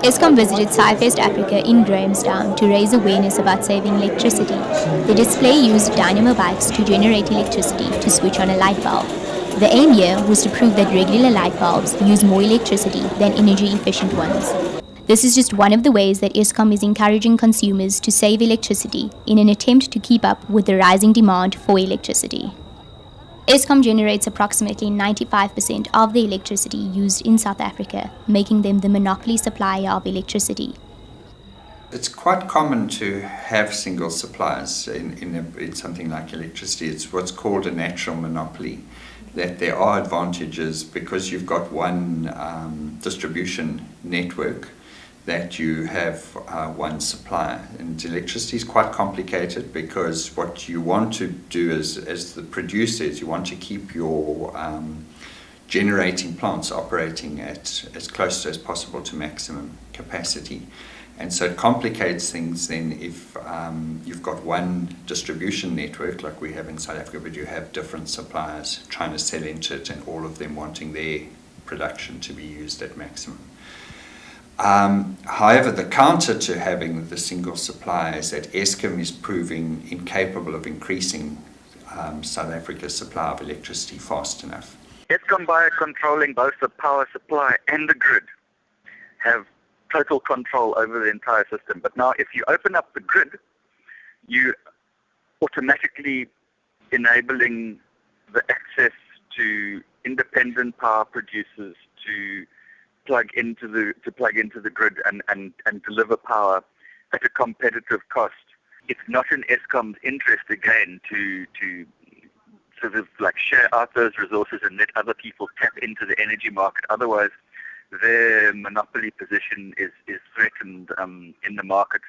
Eskom visited Scifest Africa in Grahamstown to raise awareness about saving electricity. The display used dynamo bikes to generate electricity to switch on a light bulb. The aim here was to prove that regular light bulbs use more electricity than energy-efficient ones. This is just one of the ways that Eskom is encouraging consumers to save electricity in an attempt to keep up with the rising demand for electricity. Eskom generates approximately 95% of the electricity used in South Africa, making them the monopoly supplier of electricity. It's quite common to have single suppliers in something like electricity. It's what's called a natural monopoly, that there are advantages because you've got one distribution network, that you have one supplier. And electricity is quite complicated because what you want to do as the producer is you want to keep your generating plants operating at as close as possible to maximum capacity. And so it complicates things then if you've got one distribution network like we have in South Africa, but you have different suppliers trying to sell into it and all of them wanting their production to be used at maximum. However, the counter to having the single supply is that Eskom is proving incapable of increasing South Africa's supply of electricity fast enough. Eskom, by controlling both the power supply and the grid, have total control over the entire system. But now if you open up the grid, you automatically enabling the access to independent power producers to plug into the grid and deliver power at a competitive cost. It's not in Eskom's interest again to sort of like share out those resources and let other people tap into the energy market. Otherwise, their monopoly position is threatened in the market.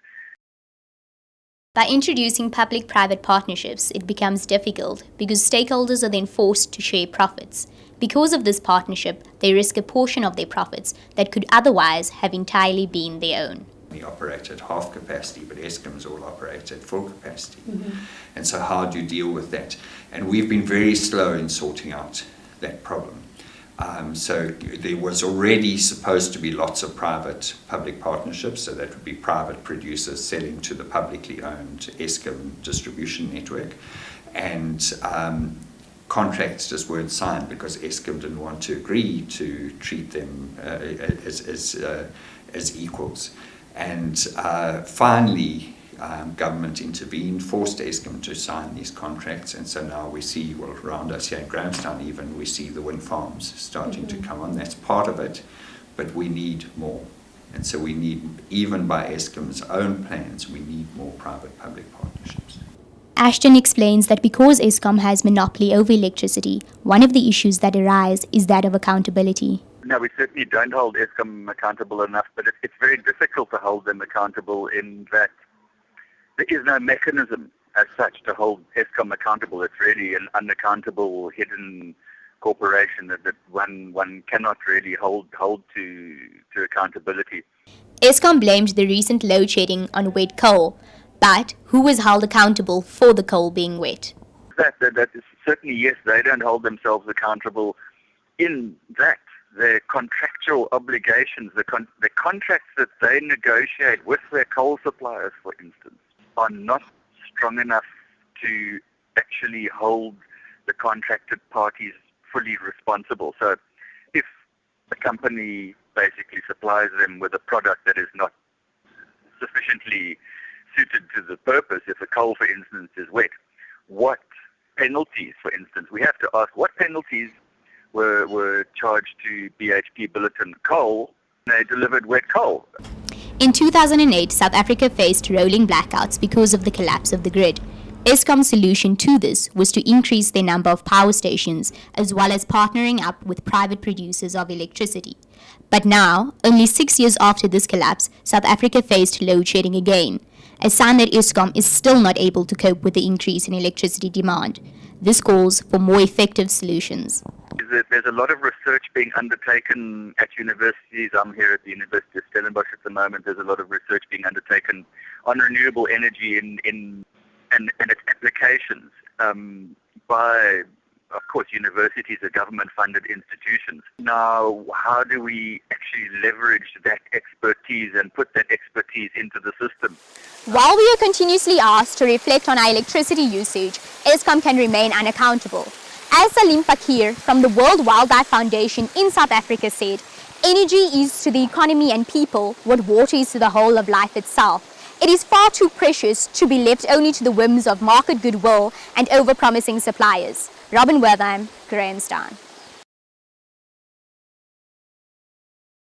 By introducing public-private partnerships, it becomes difficult because stakeholders are then forced to share profits. Because of this partnership, they risk a portion of their profits that could otherwise have entirely been their own. We operate at half capacity, but Eskom's all operate at full capacity. And so how do you deal with that? And we've been very slow in sorting out that problem. So there was already supposed to be lots of private-public partnerships, so that would be private producers selling to the publicly owned Eskom distribution network. And contracts just weren't signed because Eskom didn't want to agree to treat them as equals. And finally, government intervened, forced Eskom to sign these contracts, and so now we see, well, around us here in Grahamstown even, we see the wind farms starting to come on. That's part of it, but we need more. And so we need, even by Eskom's own plans, we need more private-public partnerships. Ashton explains that because Eskom has monopoly over electricity, one of the issues that arise is that of accountability. No, we certainly don't hold Eskom accountable enough, but it's very difficult to hold them accountable in that there is no mechanism as such to hold Eskom accountable. It's really an unaccountable, hidden corporation that one cannot really hold to accountability. Eskom blamed the recent load shedding on wet coal, but who was held accountable for the coal being wet? That is certainly, yes, they don't hold themselves accountable in that their contractual obligations, the contracts that they negotiate with their coal suppliers, for instance, are not strong enough to actually hold the contracted parties fully responsible. So if the company basically supplies them with a product that is not sufficiently suited to the purpose, if the coal, for instance, is wet, what penalties, for instance, we have to ask what penalties were charged to BHP Billiton Coal when they delivered wet coal. In 2008, South Africa faced rolling blackouts because of the collapse of the grid. Eskom's solution to this was to increase their number of power stations as well as partnering up with private producers of electricity. But now, only 6 years after this collapse, South Africa faced load shedding again, a sign that Eskom is still not able to cope with the increase in electricity demand. This calls for more effective solutions. There's a lot of research being undertaken at universities. I'm here at the University of Stellenbosch at the moment. There's a lot of research being undertaken on renewable energy and its applications by Of course, universities are government-funded institutions. Now, how do we actually leverage that expertise and put that expertise into the system? While we are continuously asked to reflect on our electricity usage, Eskom can remain unaccountable. As Salim Fakir from the World Wildlife Foundation in South Africa said, energy is to the economy and people what water is to the whole of life itself. It is far too precious to be left only to the whims of market goodwill and over-promising suppliers. Robyn, Wertheim, Grahamstown.